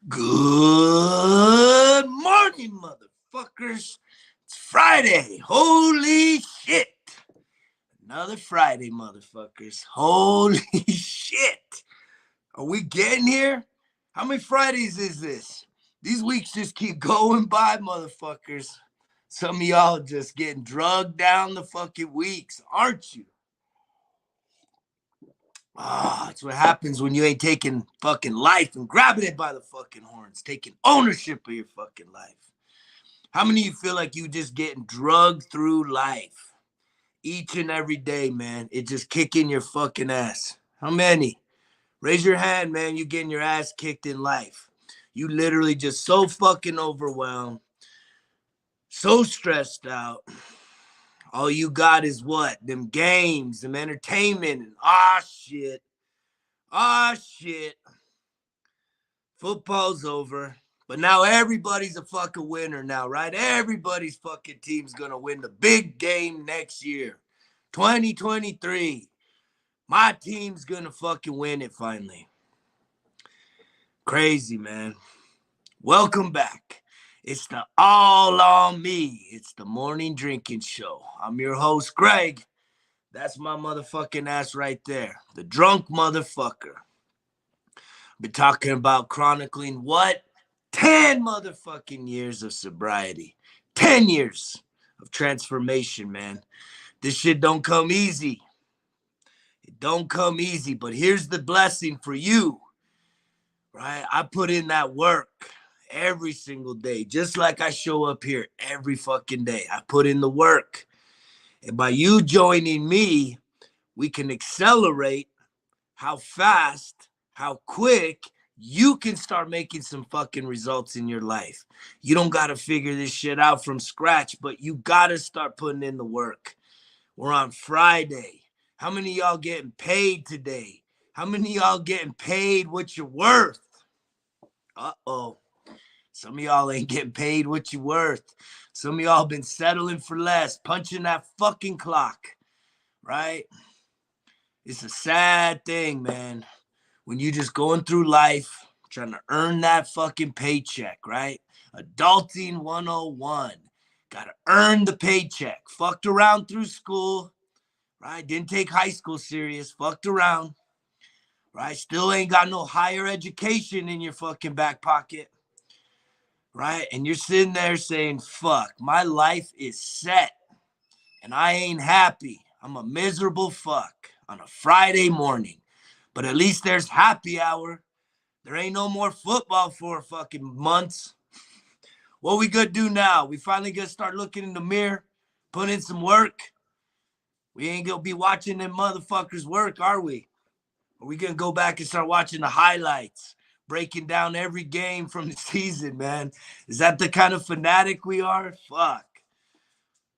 Good morning, motherfuckers. It's Friday. Holy shit. Another Friday, motherfuckers. Holy shit. Are we getting here? How many Fridays is this? These weeks just keep going by, motherfuckers. Some of y'all just getting drugged down the fucking weeks, aren't you? That's what happens when you ain't taking fucking life and grabbing it by the fucking horns, taking ownership of your fucking life. How many of you feel like you just getting drugged through life each and every day, man? It just kicking your fucking ass. How many? Raise your hand, man. You getting your ass kicked in life. You literally just so fucking overwhelmed, so stressed out. All you got is what? Them games, them entertainment, and shit. Shit. Football's over. But now everybody's a fucking winner now, right? Everybody's fucking team's going to win the big game next year. 2023. My team's going to fucking win it finally. Crazy, man. Welcome back. It's the All On Me. It's the morning drinking show. I'm your host, Greg. That's my motherfucking ass right there. The drunk motherfucker. Been talking about chronicling what? 10 motherfucking years of sobriety. 10 years of transformation, man. This shit don't come easy. It don't come easy, but here's the blessing for you, right? I put in that work every single day, just like I show up here every fucking day. I put in the work. And by you joining me, we can accelerate how fast, how quick you can start making some fucking results in your life. You don't got to figure this shit out from scratch, but you got to start putting in the work. We're on Friday. How many of y'all getting paid today? How many of y'all getting paid what you're worth? Uh-oh. Some of y'all ain't getting paid what you're worth. Some of y'all been settling for less, punching that fucking clock, right? It's a sad thing, man. When you just going through life, trying to earn that fucking paycheck, right? Adulting 101. Gotta earn the paycheck. Fucked around through school, right? Didn't take high school serious. Fucked around, right? Still ain't got no higher education in your fucking back pocket, right? And you're sitting there saying, fuck, my life is set and I ain't happy. I'm a miserable fuck on a Friday morning. But at least there's happy hour. There ain't no more football for fucking months. What we gonna do now? We finally gonna start looking in the mirror, put in some work. We ain't gonna be watching them motherfuckers work, are we? Are we gonna go back and start watching the highlights, breaking down every game from the season, man? Is that the kind of fanatic we are? Fuck.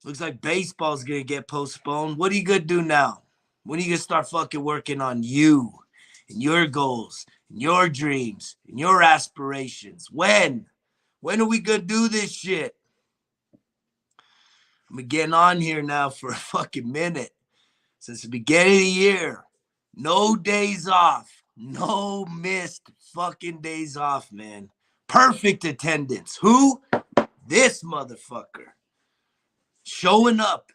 Looks like baseball's gonna get postponed. What are you gonna do now? When are you gonna start fucking working on you and your goals and your dreams and your aspirations? When? When are we gonna do this shit? I've been getting on here now for a fucking minute. Since the beginning of the year. No days off. No missed fucking days off, man. Perfect attendance. Who? This motherfucker. Showing up.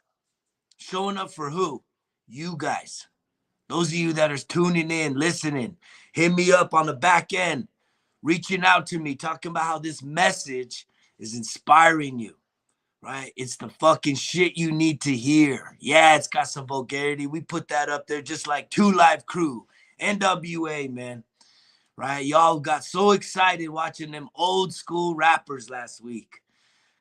Showing up for who? You guys. Those of you that are tuning in, listening, hit me up on the back end, reaching out to me, talking about how this message is inspiring you, right? It's the fucking shit you need to hear. Yeah, it's got some vulgarity. We put that up there just like 2 Live Crew, NWA, man, right? Y'all got so excited watching them old school rappers last week.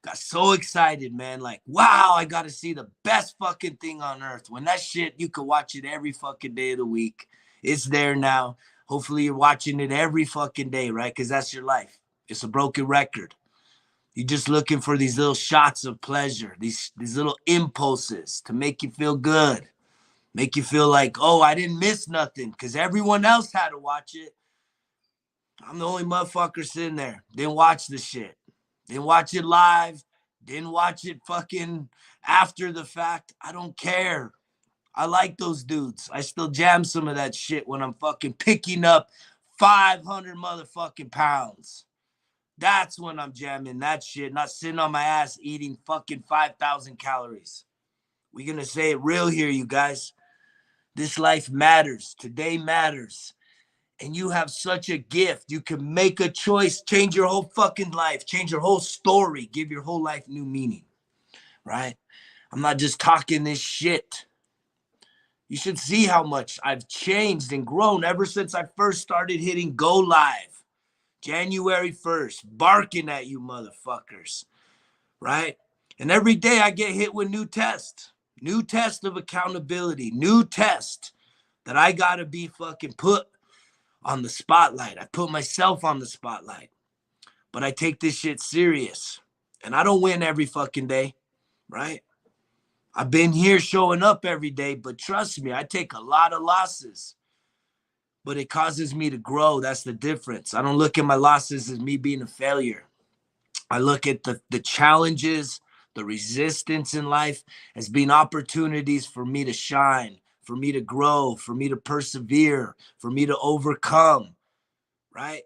Got so excited, man. Like, wow, I got to see the best fucking thing on earth. When that shit, you can watch it every fucking day of the week. It's there now. Hopefully you're watching it every fucking day, right? Because that's your life. It's a broken record. You're just looking for these little shots of pleasure, these little impulses to make you feel good. Make you feel like, oh, I didn't miss nothing because everyone else had to watch it. I'm the only motherfucker sitting there. Didn't watch the shit. Didn't watch it live. Didn't watch it fucking after the fact. I don't care. I like those dudes. I still jam some of that shit when I'm fucking picking up 500 motherfucking pounds. That's when I'm jamming that shit, not sitting on my ass eating fucking 5,000 calories. We're going to say it real here, you guys. This life matters. Today matters. And you have such a gift. You can make a choice, change your whole fucking life, change your whole story, give your whole life new meaning, right? I'm not just talking this shit. You should see how much I've changed and grown ever since I first started hitting go live. January 1st, barking at you motherfuckers, right? And every day I get hit with new test of accountability, new test that I gotta be fucking put on the spotlight. I put myself on the spotlight, but I take this shit serious. And I don't win every fucking day, right? I've been here showing up every day, but trust me, I take a lot of losses, but it causes me to grow. That's the difference. I don't look at my losses as me being a failure. I look at the challenges, the resistance in life as being opportunities for me to shine, for me to grow, for me to persevere, for me to overcome, right?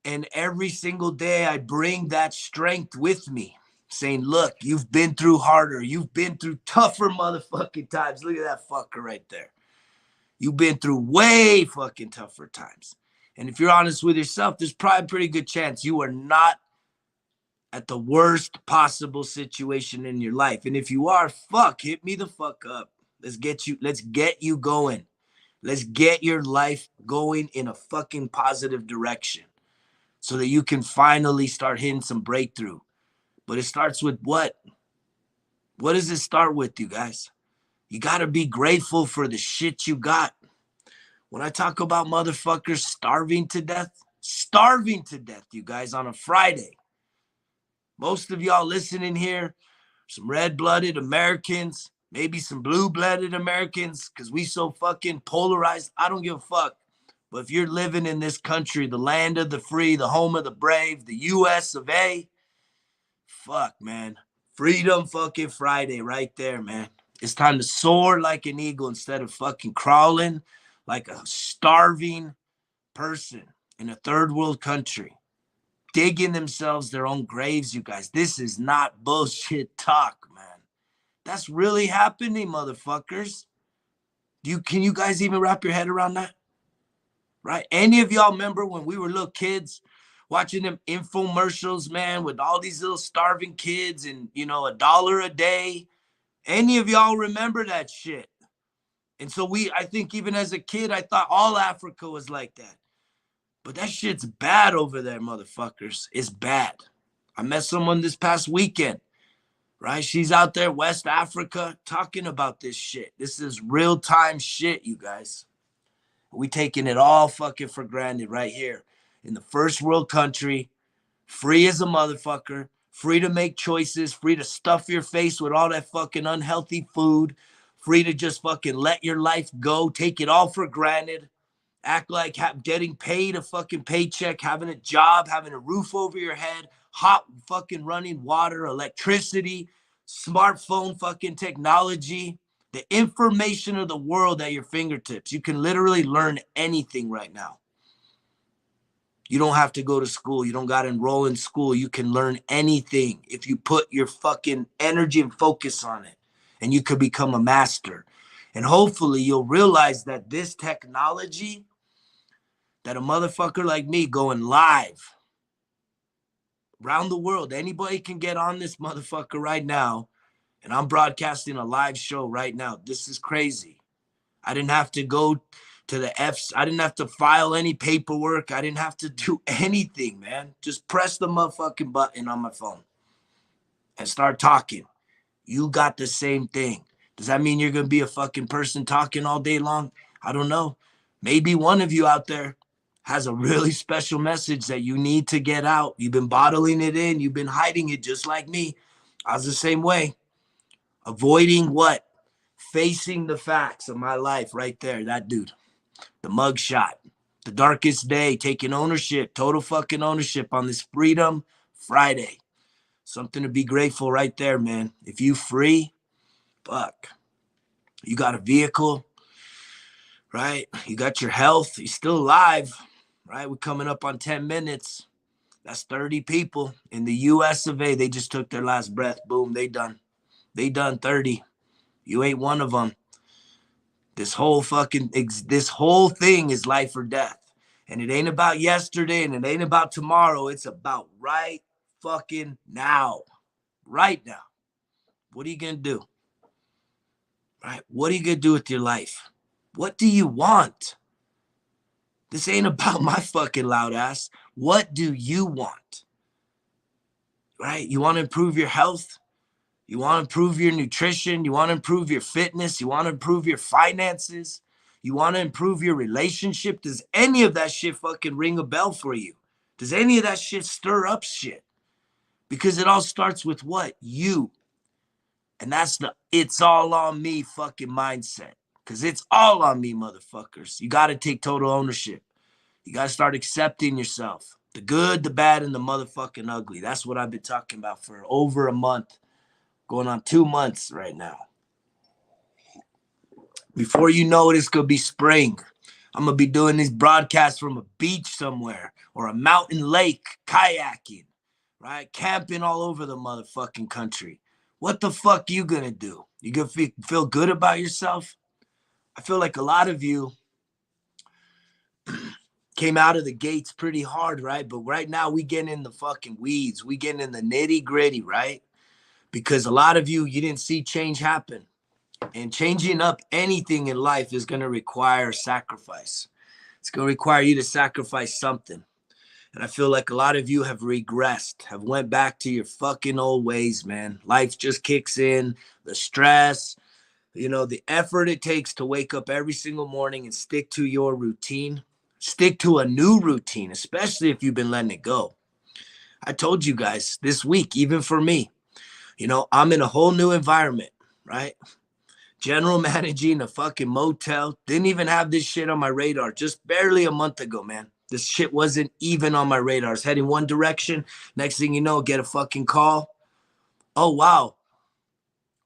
And every single day I bring that strength with me, saying, look, you've been through harder. You've been through tougher motherfucking times. Look at that fucker right there. You've been through way fucking tougher times. And if you're honest with yourself, there's probably a pretty good chance you are not at the worst possible situation in your life. And if you are, fuck, hit me the fuck up. Let's get you going. Let's get your life going in a fucking positive direction so that you can finally start hitting some breakthrough. But it starts with what? What does it start with, you guys? You got to be grateful for the shit you got. When I talk about motherfuckers starving to death, you guys, on a Friday. Most of y'all listening here, some red-blooded Americans, maybe some blue-blooded Americans, because we so fucking polarized. I don't give a fuck. But if you're living in this country, the land of the free, the home of the brave, the US of A, fuck, man. Freedom fucking Friday right there, man. It's time to soar like an eagle instead of fucking crawling like a starving person in a third world country, digging themselves their own graves, you guys. This is not bullshit talk, man. That's really happening, motherfuckers. Can you guys even wrap your head around that? Right? Any of y'all remember when we were little kids watching them infomercials, man, with all these little starving kids and, $1 a day? Any of y'all remember that shit? And so I think even as a kid, I thought all Africa was like that. But that shit's bad over there, motherfuckers. It's bad. I met someone this past weekend, right? She's out there, West Africa, talking about this shit. This is real-time shit, you guys. We taking it all fucking for granted right here in the first world country, free as a motherfucker, free to make choices, free to stuff your face with all that fucking unhealthy food, free to just fucking let your life go, take it all for granted, act like getting paid a fucking paycheck, having a job, having a roof over your head, hot fucking running water, electricity, smartphone fucking technology, the information of the world at your fingertips. You can literally learn anything right now. You don't have to go to school. You don't got to enroll in school. You can learn anything if you put your fucking energy and focus on it, and you could become a master. And hopefully you'll realize that this technology, that a motherfucker like me going live around the world, anybody can get on this motherfucker right now, and I'm broadcasting a live show right now. This is crazy. I didn't have to go to the F's. I didn't have to file any paperwork. I didn't have to do anything, man. Just press the motherfucking button on my phone and start talking. You got the same thing. Does that mean you're going to be a fucking person talking all day long? I don't know. Maybe one of you out there has a really special message that you need to get out. You've been bottling it in. You've been hiding it just like me. I was the same way. Avoiding what? Facing the facts of my life right there. That dude. The mugshot. The darkest day. Taking ownership. Total fucking ownership on this Freedom Friday. Something to be grateful right there, man. If you free, fuck. You got a vehicle, right? You got your health. You're still alive, right? We're coming up on 10 minutes. That's 30 people in the US of A. They just took their last breath. Boom, they done. They done 30. You ain't one of them. This whole thing is life or death. And it ain't about yesterday and it ain't about tomorrow. It's about right fucking now. Right now. What are you going to do? Right? What are you going to do with your life? What do you want? This ain't about my fucking loud ass. What do you want? Right? You want to improve your health? You want to improve your nutrition? You want to improve your fitness? You want to improve your finances? You want to improve your relationship? Does any of that shit fucking ring a bell for you? Does any of that shit stir up shit? Because it all starts with what? You. And that's the it's all on me fucking mindset. Because it's all on me, motherfuckers. You got to take total ownership. You got to start accepting yourself. The good, the bad, and the motherfucking ugly. That's what I've been talking about for over a month. Going on 2 months right now. Before you know it, it's going to be spring. I'm going to be doing these broadcasts from a beach somewhere or a mountain lake, kayaking, right? Camping all over the motherfucking country. What the fuck you going to do? You going to feel good about yourself? I feel like a lot of you came out of the gates pretty hard, right? But right now we getting in the fucking weeds. We getting in the nitty gritty, right? Because a lot of you didn't see change happen. And changing up anything in life is going to require sacrifice. It's going to require you to sacrifice something. And I feel like a lot of you have regressed, have went back to your fucking old ways, man. Life just kicks in, the stress, the effort it takes to wake up every single morning and stick to your routine. Stick to a new routine, especially if you've been letting it go. I told you guys this week, even for me, I'm in a whole new environment, right? General managing a fucking motel. Didn't even have this shit on my radar just barely a month ago, man. This shit wasn't even on my radar. I was heading one direction. Next thing you know, get a fucking call. Oh, wow.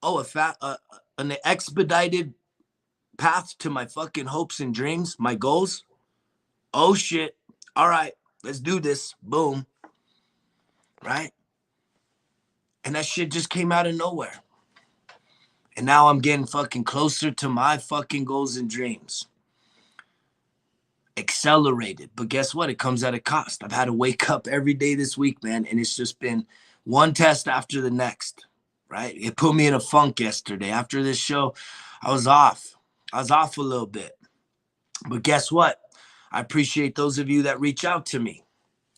Oh, an expedited path to my fucking hopes and dreams, my goals. Oh, shit. All right, let's do this. Boom. Right? And that shit just came out of nowhere. And now I'm getting fucking closer to my fucking goals and dreams. Accelerated. But guess what? It comes at a cost. I've had to wake up every day this week, man. And it's just been one test after the next, right? It put me in a funk yesterday. After this show, I was off. I was off a little bit. But guess what? I appreciate those of you that reach out to me,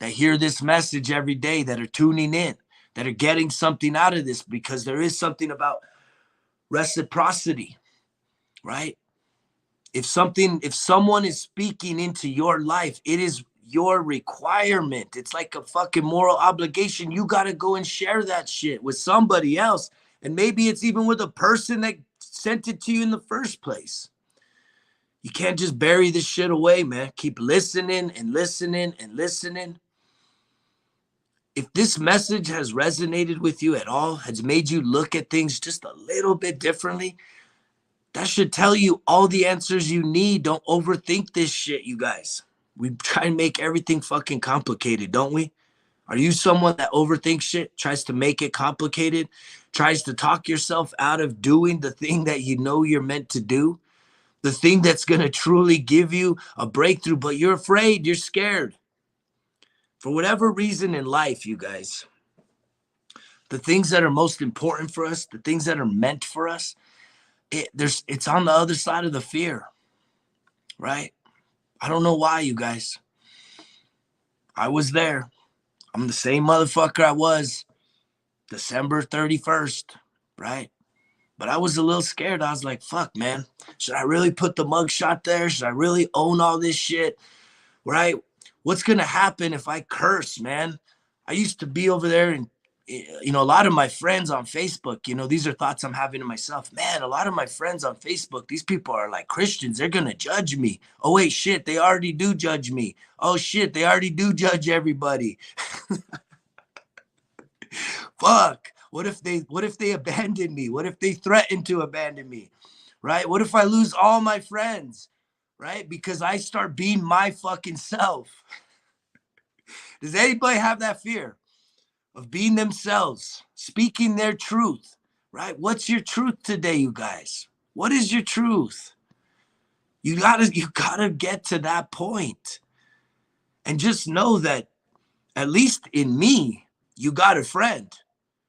that hear this message every day, that are tuning in, that are getting something out of this, because there is something about reciprocity, right? If someone is speaking into your life, it is your requirement. It's like a fucking moral obligation. You got to go and share that shit with somebody else. And maybe it's even with a person that sent it to you in the first place. You can't just bury this shit away, man. Keep listening and listening and listening. If this message has resonated with you at all, has made you look at things just a little bit differently, that should tell you all the answers you need. Don't overthink this shit, you guys. We try and make everything fucking complicated, don't we? Are you someone that overthinks shit, tries to make it complicated, tries to talk yourself out of doing the thing that you know you're meant to do, the thing that's going to truly give you a breakthrough, but you're afraid, you're scared? For whatever reason in life, you guys, the things that are most important for us, the things that are meant for us, it's on the other side of the fear, right? I don't know why, you guys. I was there. I'm the same motherfucker I was December 31st, right? But I was a little scared. I was like, fuck, man. Should I really put the mugshot there? Should I really own all this shit, right? What's going to happen if I curse, man? I used to be over there and, a lot of my friends on Facebook, these are thoughts I'm having to myself. Man, a lot of my friends on Facebook, these people are like Christians. They're going to judge me. Oh, wait, shit, they already do judge me. Oh, shit, they already do judge everybody. Fuck. What if they abandon me? What if they threaten to abandon me? Right? What if I lose all my friends? Right? Because I start being my fucking self. Does anybody have that fear of being themselves, speaking their truth, right? What's your truth today, you guys? What is your truth? You gotta get to that point. And just know that at least in me, you got a friend,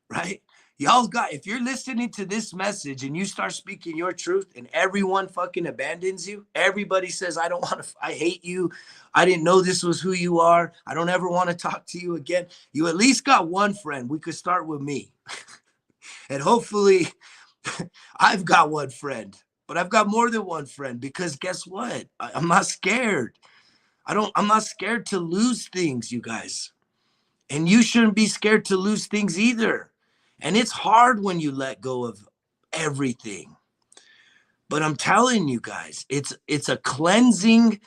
right? Y'all got, if you're listening to this message and you start speaking your truth and everyone fucking abandons you, everybody says, I don't want to, I hate you. I didn't know this was who you are. I don't ever want to talk to you again. You at least got one friend. We could start with me. And hopefully I've got one friend, but I've got more than one friend because guess what? I'm not scared. I'm not scared to lose things, you guys. And you shouldn't be scared to lose things either. And it's hard when you let go of everything. But I'm telling you guys, it's a cleansing,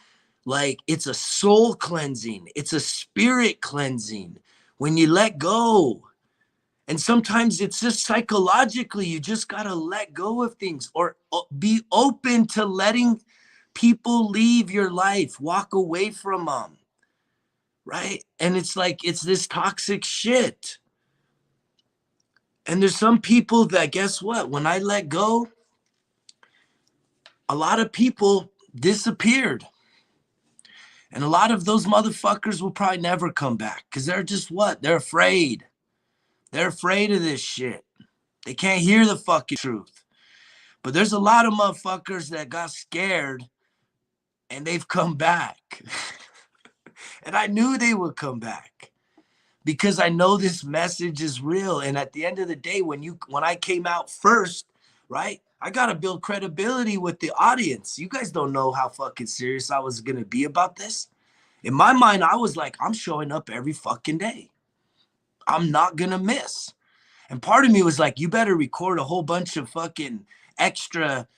like it's a soul cleansing. It's a spirit cleansing when you let go. And sometimes it's just psychologically, you just got to let go of things or be open to letting people leave your life, walk away from them. Right? And it's like, it's this toxic shit. And there's some people that, guess what? When I let go, a lot of people disappeared. And a lot of those motherfuckers will probably never come back because they're just what? They're afraid. They're afraid of this shit. They can't hear the fucking truth. But there's a lot of motherfuckers that got scared and they've come back. And I knew they would come back. Because I know this message is real. And at the end of the day, when I came out first, right, I got to build credibility with the audience. You guys don't know how fucking serious I was going to be about this. In my mind, I was like, I'm showing up every fucking day. I'm not going to miss. And part of me was like, you better record a whole bunch of fucking extra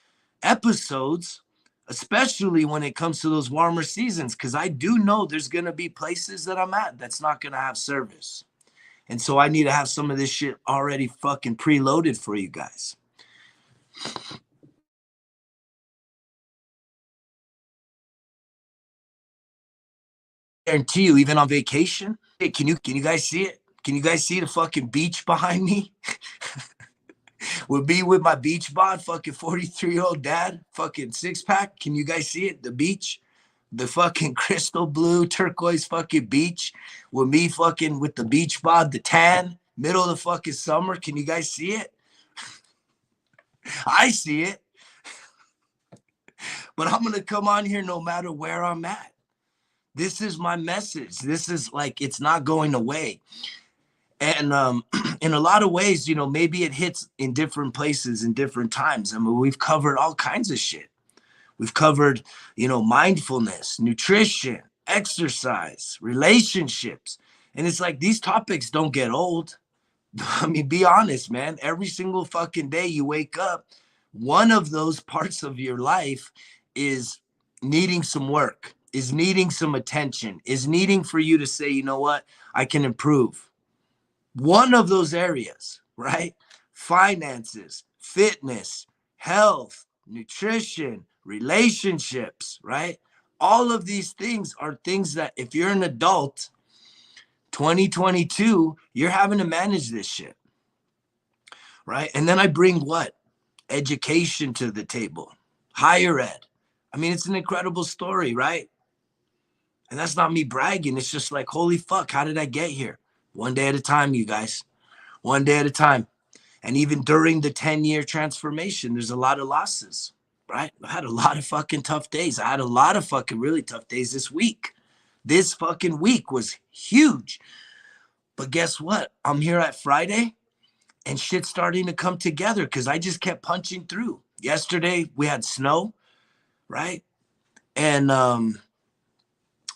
episodes, especially when it comes to those warmer seasons, because I do know there's going to be places that I'm at that's not going to have service. And so I need to have some of this shit already fucking preloaded for you guys. I guarantee you, even on vacation, hey, can you guys see it? Can you guys see the fucking beach behind me? With me with my beach bod, fucking 43-year-old dad, fucking six pack. Can you guys see it? The beach, the fucking crystal blue turquoise fucking beach with me fucking with the beach bod, the tan, middle of the fucking summer. Can you guys see it? I see it. But I'm going to come on here no matter where I'm at. This is my message. This is like, it's not going away. And in a lot of ways, you know, maybe it hits in different places in different times. I mean, we've covered all kinds of shit. We've covered, you know, mindfulness, nutrition, exercise, relationships. And it's like these topics don't get old. I mean, be honest, man. Every single fucking day you wake up, one of those parts of your life is needing some work, is needing some attention, is needing for you to say, you know what, I can improve. One of those areas, right? Finances, fitness, health, nutrition, relationships, right? All of these things are things that if you're an adult, 2022, you're having to manage this shit, right? And then I bring what? Education to the table, higher ed. I mean, it's an incredible story, right? And that's not me bragging. It's just like, holy fuck, how did I get here? One day at a time, you guys. One day at a time. And even during the 10-year transformation, there's a lot of losses, right? I had a lot of fucking tough days. I had a lot of fucking really tough days this week. This fucking week was huge. But guess what? I'm here at Friday and shit's starting to come together because I just kept punching through. Yesterday, we had snow, right? And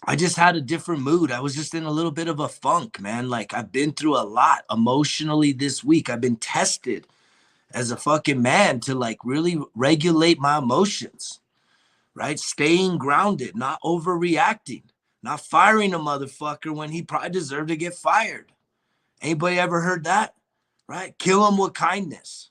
I just had a different mood. I was just in a little bit of a funk, man. Like I've been through a lot emotionally this week. I've been tested as a fucking man to like really regulate my emotions, right? Staying grounded, not overreacting, not firing a motherfucker when he probably deserved to get fired. Anybody ever heard that? Right? Kill him with kindness.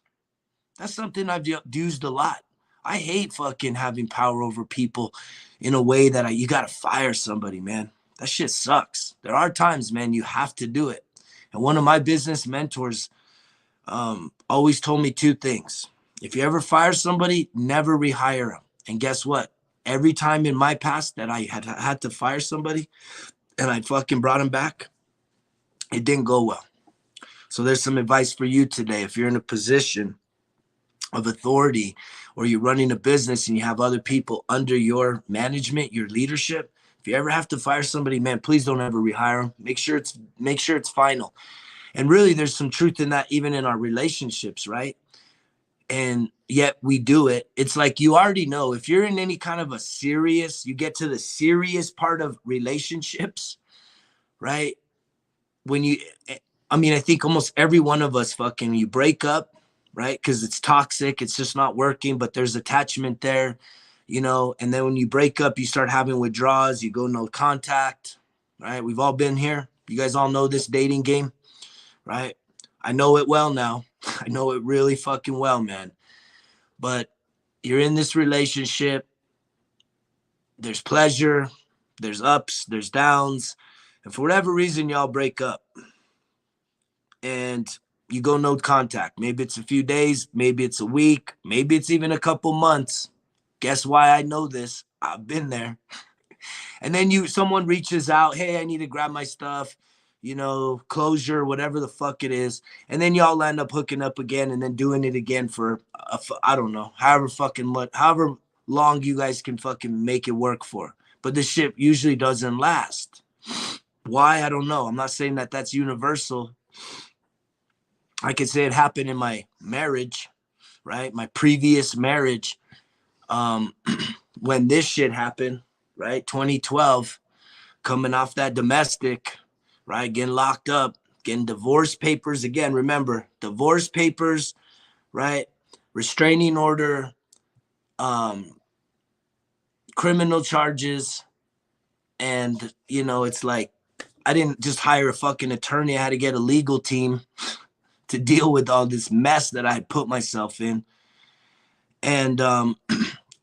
That's something I've used a lot. I hate fucking having power over people in a way that you got to fire somebody, man. That shit sucks. There are times, man, you have to do it. And one of my business mentors always told me two things. If you ever fire somebody, never rehire them. And guess what? Every time in my past that I had to fire somebody and I fucking brought them back, it didn't go well. So there's some advice for you today. If you're in a position of authority or you're running a business and you have other people under your management, your leadership, if you ever have to fire somebody, man, please don't ever rehire them. Make sure it's final. And really, there's some truth in that, even in our relationships, right? And yet we do it. It's like, you already know, if you're in any kind of a serious, you get to the serious part of relationships, right? I think almost every one of us fucking, you break up, right? Because it's toxic. It's just not working, but there's attachment there, and then when you break up, you start having withdrawals, you go no contact, right? We've all been here. You guys all know this dating game, right? I know it well now. I know it really fucking well, man. But you're in this relationship. There's pleasure, there's ups, there's downs. And for whatever reason, y'all break up. And you go no contact. Maybe it's a few days, maybe it's a week, maybe it's even a couple months. Guess why I know this? I've been there. And then someone reaches out, hey, I need to grab my stuff, closure, whatever the fuck it is. And then y'all end up hooking up again and then doing it again for, I don't know, however long you guys can fucking make it work for. But this shit usually doesn't last. Why? I don't know. I'm not saying that that's universal. I could say it happened in my marriage, right? My previous marriage, when this shit happened, right? 2012, coming off that domestic, right? Getting locked up, getting divorce papers. Again, remember, divorce papers, right? Restraining order, criminal charges. And, it's like, I didn't just hire a fucking attorney. I had to get a legal team to deal with all this mess that I had put myself in. And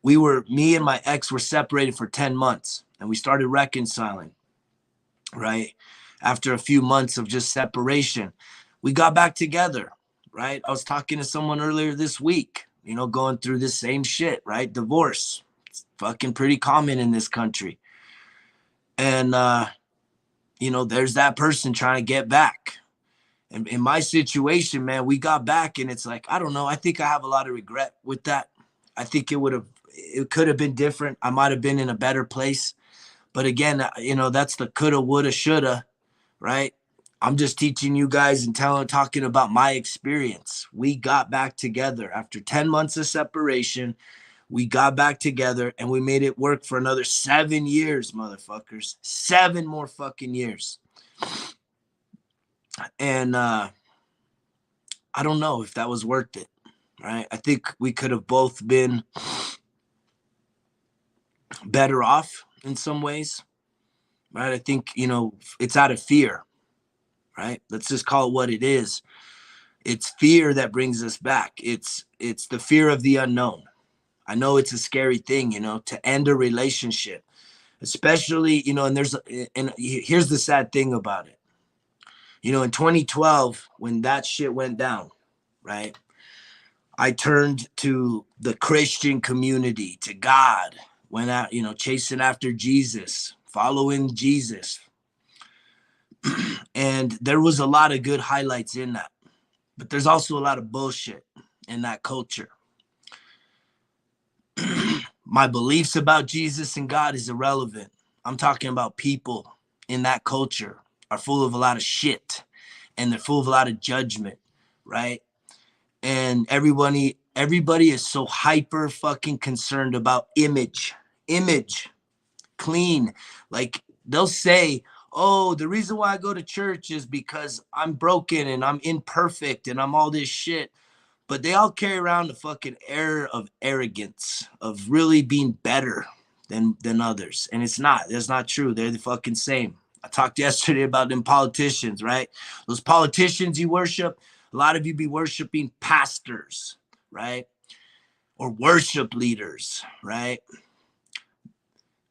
me and my ex were separated for 10 months and we started reconciling, right? After a few months of just separation, we got back together, right? I was talking to someone earlier this week, going through this same shit, right? Divorce. It's fucking pretty common in this country. And, there's that person trying to get back. And in my situation, man, we got back and it's like, I don't know. I think I have a lot of regret with that. I think it could have been different. I might have been in a better place. But again, that's the coulda, woulda, shoulda, right? I'm just teaching you guys and talking about my experience. We got back together after 10 months of separation. We got back together and we made it work for another 7 years, motherfuckers. 7 more fucking years. And I don't know if that was worth it, right? I think we could have both been better off in some ways, right? I think, it's out of fear, right? Let's just call it what it is. It's fear that brings us back. It's the fear of the unknown. I know it's a scary thing, to end a relationship, especially, and here's the sad thing about it. In 2012, when that shit went down, right? I turned to the Christian community, to God, went out, chasing after Jesus, following Jesus. And there was a lot of good highlights in that, but there's also a lot of bullshit in that culture. My beliefs about Jesus and God is irrelevant. I'm talking about people in that culture are full of a lot of shit and they're full of a lot of judgment, right? And everybody is so hyper fucking concerned about image, clean. Like they'll say, oh, the reason why I go to church is because I'm broken and I'm imperfect and I'm all this shit. But they all carry around the fucking air of arrogance, of really being better than others. And that's not true. They're the fucking same. I talked yesterday about them politicians, right? Those politicians you worship, a lot of you be worshiping pastors, right? Or worship leaders, right?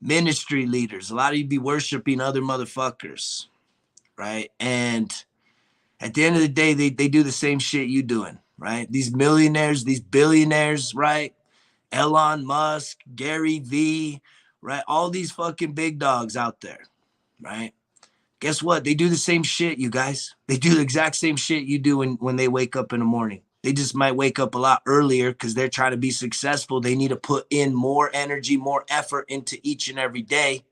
ministry leaders. A lot of you be worshiping other motherfuckers, right? And at the end of the day, they do the same shit you doing, right? These millionaires, these billionaires, right? Elon Musk, Gary Vee, right? All these fucking big dogs out there, right? Guess what? They do the same shit, you guys. They do the exact same shit you do when they wake up in the morning. They just might wake up a lot earlier because they're trying to be successful. They need to put in more energy, more effort into each and every day,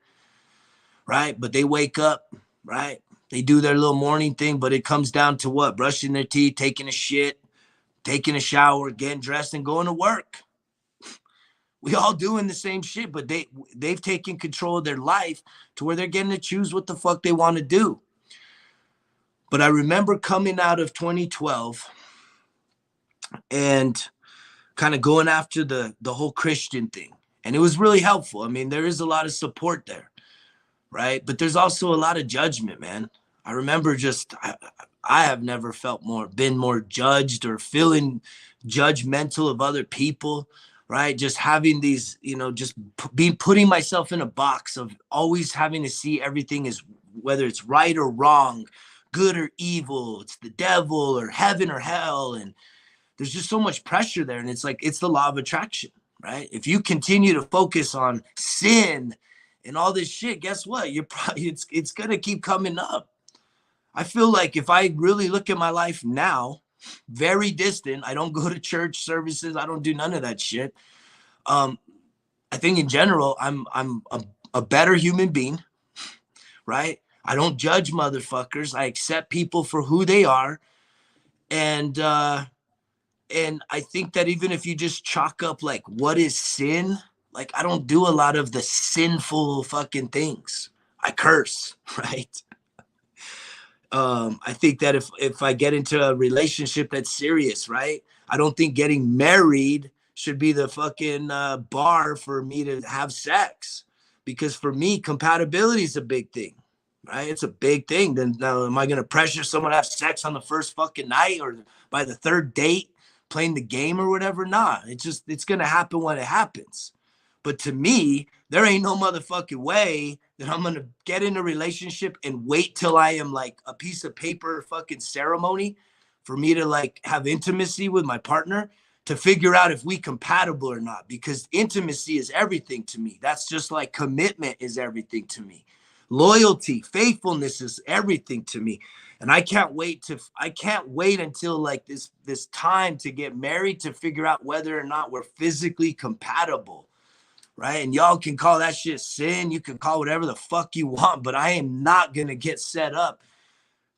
right? But they wake up, right? They do their little morning thing, but it comes down to what? Brushing their teeth, taking a shit, taking a shower, getting dressed, and going to work. We all doing the same shit, but they've taken control of their life to where they're getting to choose what the fuck they want to do. But I remember coming out of 2012 and kind of going after the whole Christian thing. And it was really helpful. I mean, there is a lot of support there, right? But there's also a lot of judgment, man. I remember I have never been more judged or feeling judgmental of other people, right? Just having these, just putting myself in a box of always having to see everything as whether it's right or wrong, good or evil, it's the devil or heaven or hell. And there's just so much pressure there. And it's like, it's the law of attraction, right? If you continue to focus on sin and all this shit, guess what? You're probably, it's going to keep coming up. I feel like if I really look at my life now, very distant, I don't go to church services, I don't do none of that shit. I think in general, I'm a better human being, right? I don't judge motherfuckers. I accept people for who they are. And I think that even if you just chalk up like what is sin, like I don't do a lot of the sinful fucking things. I curse, right? I think that if I get into a relationship that's serious, right? I don't think getting married should be the fucking bar for me to have sex, because for me, compatibility is a big thing, right? It's a big thing. Then now, am I going to pressure someone to have sex on the first fucking night or by the third date playing the game or whatever? Nah, it's going to happen when it happens. But to me, there ain't no motherfucking way that I'm going to get in a relationship and wait till I am like a piece of paper fucking ceremony for me to like have intimacy with my partner to figure out if we compatible or not, because intimacy is everything to me. That's just like commitment is everything to me. Loyalty, faithfulness is everything to me. And I can't wait until like this time to get married to figure out whether or not we're physically compatible. Right? And y'all can call that shit sin. You can call whatever the fuck you want, but I am not going to get set up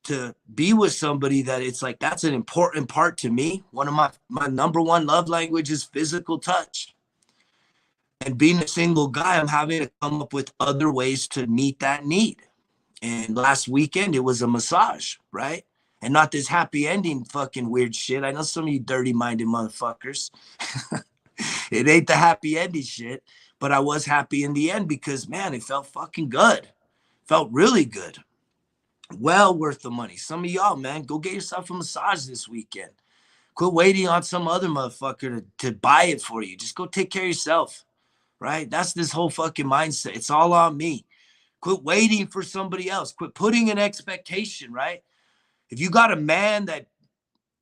to be with somebody that it's like, that's an important part to me. One of my number one love language is physical touch. And being a single guy, I'm having to come up with other ways to meet that need. And last weekend, it was a massage, right? And not this happy ending fucking weird shit. I know some of you dirty-minded motherfuckers. It ain't the happy ending shit. But I was happy in the end because, man, it felt fucking good. Felt really good. Well worth the money. Some of y'all, man, go get yourself a massage this weekend. Quit waiting on some other motherfucker to buy it for you. Just go take care of yourself, right? That's this whole fucking mindset. It's all on me. Quit waiting for somebody else. Quit putting an expectation, right? If you got a man that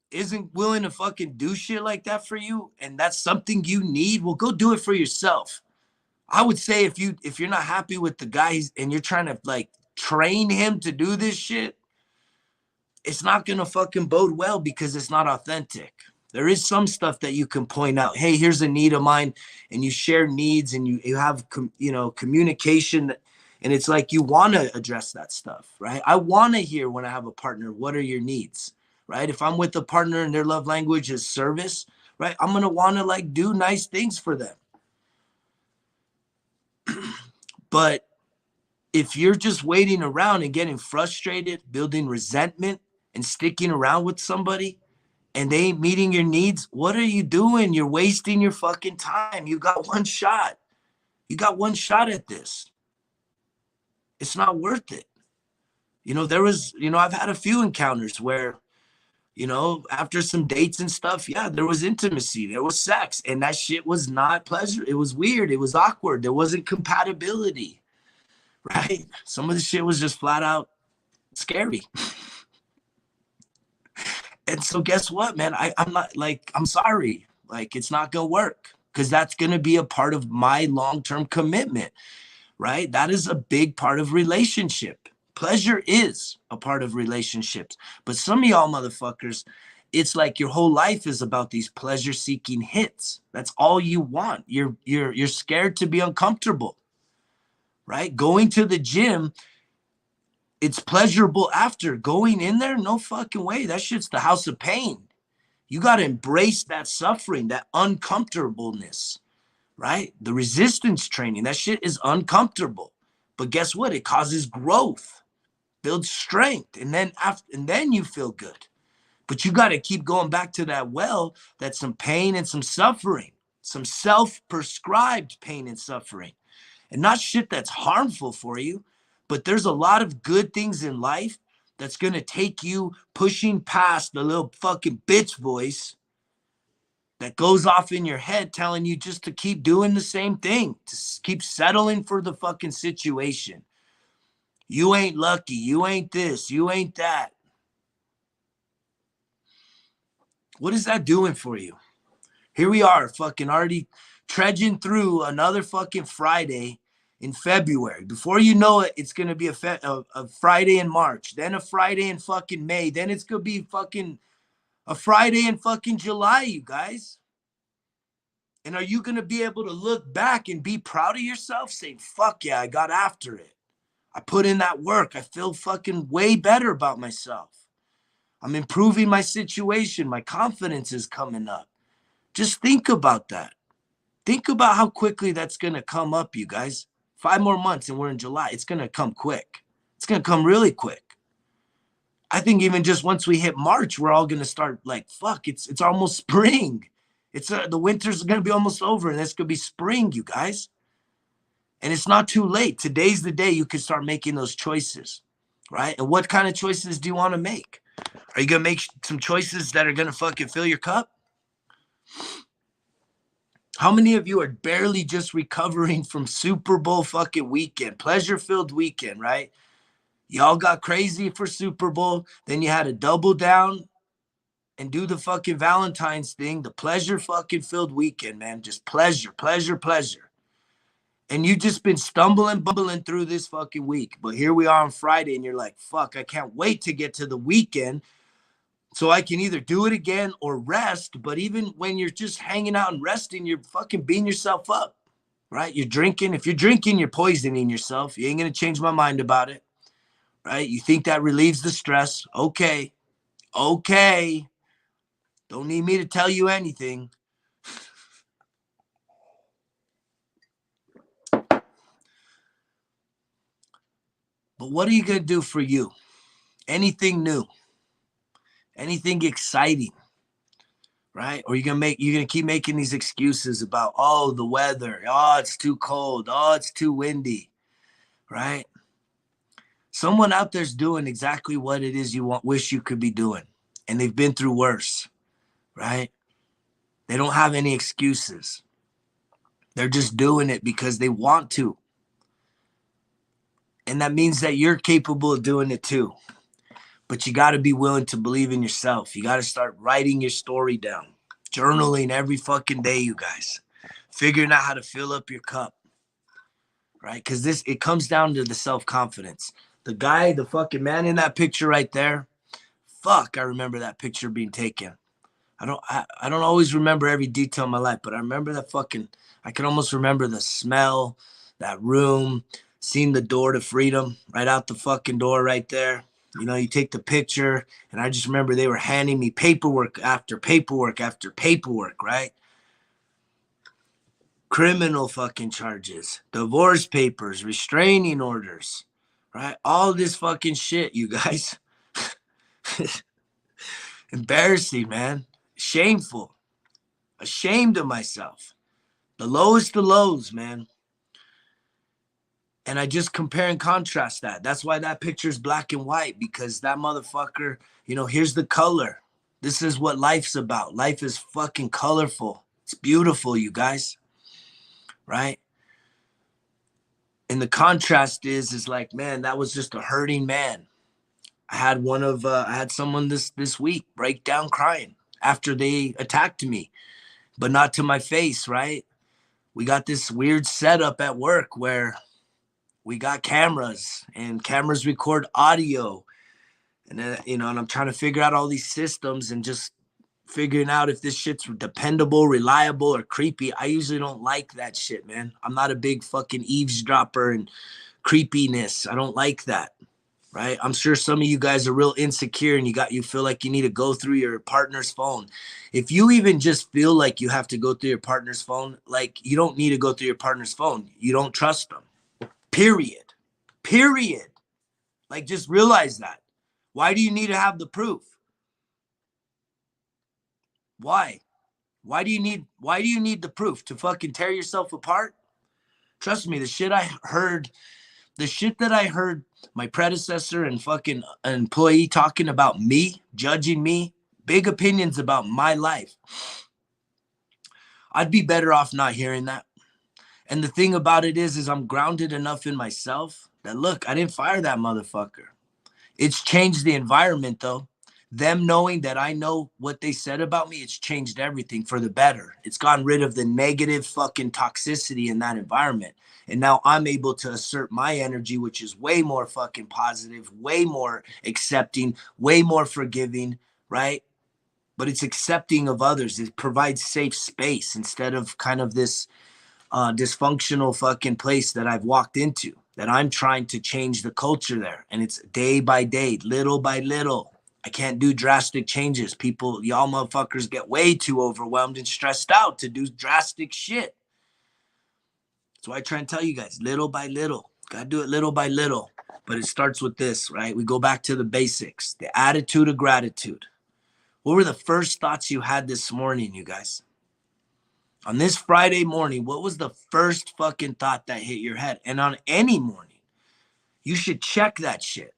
isn't willing to fucking do shit like that for you and that's something you need, well, go do it for yourself. I would say if you're not happy with the guy and you're trying to like train him to do this shit, it's not going to fucking bode well because it's not authentic. There is some stuff that you can point out. Hey, here's a need of mine, and you share needs and you have communication, and it's like you want to address that stuff, right? I want to hear when I have a partner, what are your needs, right? If I'm with a partner and their love language is service, right? I'm going to want to like do nice things for them. But if you're just waiting around and getting frustrated, building resentment and sticking around with somebody and they ain't meeting your needs, what are you doing? You're wasting your fucking time. You got one shot. You got one shot at this. It's not worth it. I've had a few encounters where You know, after some dates and stuff, yeah, there was intimacy, there was sex, and that shit was not pleasure. It was weird, it was awkward, there wasn't compatibility, right? Some of the shit was just flat out scary. And so guess what, man? I'm not like, I'm sorry. Like, it's not gonna work because that's gonna be a part of my long-term commitment, right? That is a big part of relationship. Pleasure is a part of relationships. But some of y'all motherfuckers, it's like your whole life is about these pleasure-seeking hits. That's all you want. You're scared to be uncomfortable, right? Going to the gym, it's pleasurable after. Going in there, no fucking way. That shit's the house of pain. You got to embrace that suffering, that uncomfortableness, right? The resistance training, that shit is uncomfortable. But guess what? It causes growth, builds strength, and then you feel good. But you got to keep going back to that well, that's some pain and some suffering, some self-prescribed pain and suffering. And not shit that's harmful for you, but there's a lot of good things in life that's going to take you pushing past the little fucking bitch voice that goes off in your head telling you just to keep doing the same thing, to keep settling for the fucking situation. You ain't lucky. You ain't this. You ain't that. What is that doing for you? Here we are, fucking already trudging through another fucking Friday in February. Before you know it, it's going to be a Friday in March, then a Friday in fucking May, then it's going to be fucking a Friday in fucking July, you guys. And are you going to be able to look back and be proud of yourself, saying, fuck yeah, I got after it. I put in that work. I feel fucking way better about myself. I'm improving my situation. My confidence is coming up. Just think about that. Think about how quickly that's going to come up, you guys. 5 more months and we're in July. It's going to come quick. It's going to come really quick. I think even just once we hit March, we're all going to start like, fuck, it's almost spring. It's the winter's going to be almost over and it's going to be spring, you guys. And it's not too late. Today's the day you can start making those choices, right? And what kind of choices do you want to make? Are you going to make some choices that are going to fucking fill your cup? How many of you are barely just recovering from Super Bowl fucking weekend, pleasure-filled weekend, right? Y'all got crazy for Super Bowl. Then you had to double down and do the fucking Valentine's thing, the pleasure fucking filled weekend, man. Just pleasure, pleasure, pleasure. And you just been stumbling, bumbling through this fucking week. But here we are on Friday and you're like, fuck, I can't wait to get to the weekend so I can either do it again or rest. But even when you're just hanging out and resting, you're fucking beating yourself up, right? You're drinking. If you're drinking, you're poisoning yourself. You ain't going to change my mind about it, right? You think that relieves the stress. Okay. Okay. Don't need me to tell you anything. But what are you going to do for you? Anything new? Anything exciting? Right? Or you're gonna keep making these excuses about, oh, the weather, oh, it's too cold, oh, it's too windy, right? Someone out there's doing exactly what it is you wish you could be doing, and they've been through worse, right? They don't have any excuses. They're just doing it because they want to. And that means that you're capable of doing it too. But you got to be willing to believe in yourself. You got to start writing your story down, journaling every fucking day, you guys, figuring out how to fill up your cup, right? Because it comes down to the self-confidence. The guy, the fucking man in that picture right there, fuck, I remember that picture being taken. I don't always remember every detail in my life, but I remember I can almost remember the smell, that room, seeing the door to freedom right out the fucking door right there. You know, you take the picture, and I just remember they were handing me paperwork after paperwork after paperwork, right? Criminal fucking charges, divorce papers, restraining orders, right? All this fucking shit, you guys. Embarrassing, man. Shameful. Ashamed of myself. The lowest of lows, man. And I just compare and contrast that. That's why that picture is black and white, because that motherfucker, you know, here's the color. This is what life's about. Life is fucking colorful. It's beautiful, you guys, right? And the contrast is like, man, that was just a hurting man. I had someone this week break down crying after they attacked me, but not to my face, right? We got this weird setup at work where we got cameras and cameras record audio. And then, and I'm trying to figure out all these systems and just figuring out if this shit's dependable, reliable, or creepy. I usually don't like that shit, man. I'm not a big fucking eavesdropper and creepiness. I don't like that, right? I'm sure some of you guys are real insecure and you feel like you need to go through your partner's phone. If you even just feel like you have to go through your partner's phone, like you don't need to go through your partner's phone. You don't trust them. Period. Period. Like just realize that. Why do you need to have the proof? Why? Why do you need the proof? To fucking tear yourself apart? Trust me, the shit that I heard my predecessor and fucking employee talking about me, judging me, big opinions about my life. I'd be better off not hearing that. And the thing about it is I'm grounded enough in myself that, look, I didn't fire that motherfucker. It's changed the environment, though. Them knowing that I know what they said about me, it's changed everything for the better. It's gotten rid of the negative fucking toxicity in that environment. And now I'm able to assert my energy, which is way more fucking positive, way more accepting, way more forgiving, right? But it's accepting of others. It provides safe space instead of kind of this dysfunctional fucking place that I've walked into, that I'm trying to change the culture there. And it's day by day, little by little. I can't do drastic changes. People, y'all motherfuckers get way too overwhelmed and stressed out to do drastic shit. So I try and tell you guys, little by little. Gotta do it little by little. But it starts with this, right? We go back to the basics, the attitude of gratitude. What were the first thoughts you had this morning, you guys? On this Friday morning, what was the first fucking thought that hit your head? And on any morning, you should check that shit.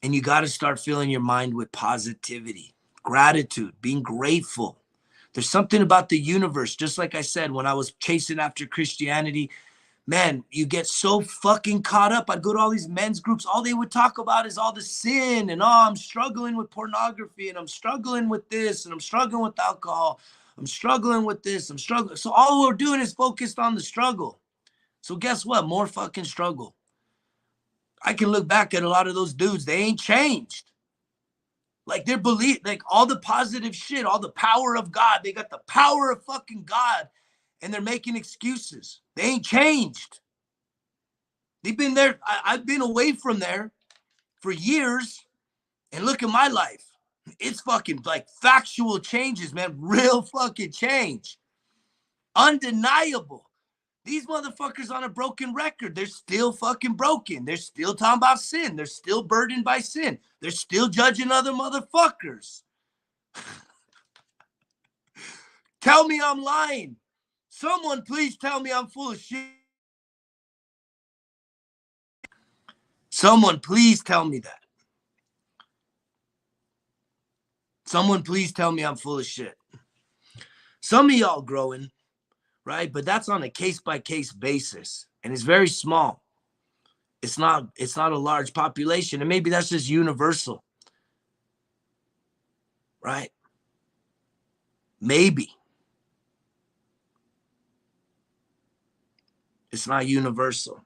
And you got to start filling your mind with positivity, gratitude, being grateful. There's something about the universe. Just like I said, when I was chasing after Christianity, man, you get so fucking caught up. I'd go to all these men's groups. All they would talk about is all the sin and, I'm struggling with pornography and I'm struggling with this and I'm struggling with alcohol. I'm struggling with this. I'm struggling. So all we're doing is focused on the struggle. So guess what? More fucking struggle. I can look back at a lot of those dudes. They ain't changed. Like their belief, like all the positive shit, all the power of God. They got the power of fucking God and they're making excuses. They ain't changed. They've been there. I've been away from there for years and look at my life. It's fucking like factual changes, man. Real fucking change. Undeniable. These motherfuckers on a broken record, they're still fucking broken. They're still talking about sin. They're still burdened by sin. They're still judging other motherfuckers. Tell me I'm lying. Someone please tell me I'm full of shit. Someone please tell me that. Someone please tell me I'm full of shit. Some of y'all growing, right? But that's on a case-by-case basis. And it's very small. It's not a large population. And maybe that's just universal. Right? Maybe. It's not universal.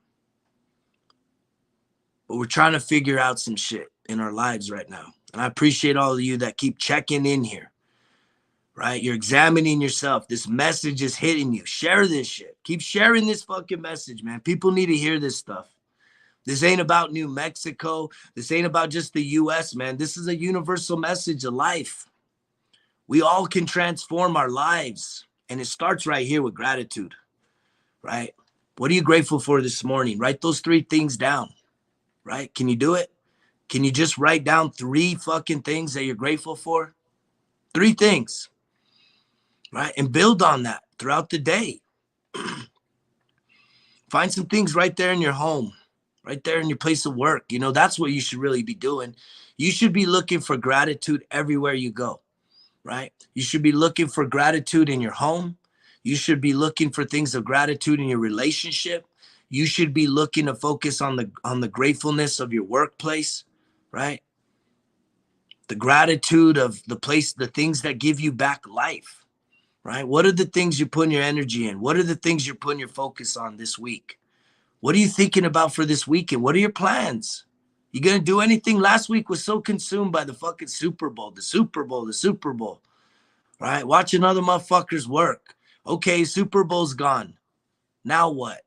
But we're trying to figure out some shit in our lives right now. And I appreciate all of you that keep checking in here. Right? You're examining yourself. This message is hitting you. Share this shit. Keep sharing this fucking message, man. People need to hear this stuff. This ain't about New Mexico. This ain't about just the US, man. This is a universal message of life. We all can transform our lives. And it starts right here with gratitude, right? What are you grateful for this morning? Write those 3 things down, right? Can you do it? Can you just write down 3 fucking things that you're grateful for? 3 things, right? And build on that throughout the day. Find some things right there in your home, right there in your place of work. That's what you should really be doing. You should be looking for gratitude everywhere you go, right? You should be looking for gratitude in your home. You should be looking for things of gratitude in your relationship. You should be looking to focus on the gratefulness of your workplace, right? The gratitude of the place, the things that give you back life, right? What are the things you're putting your energy in? What are the things you're putting your focus on this week? What are you thinking about for this weekend? What are your plans? You gonna do anything? Last week was so consumed by the fucking Super Bowl, the Super Bowl, the Super Bowl, right? Watching other motherfuckers work. Okay, Super Bowl's gone. Now what?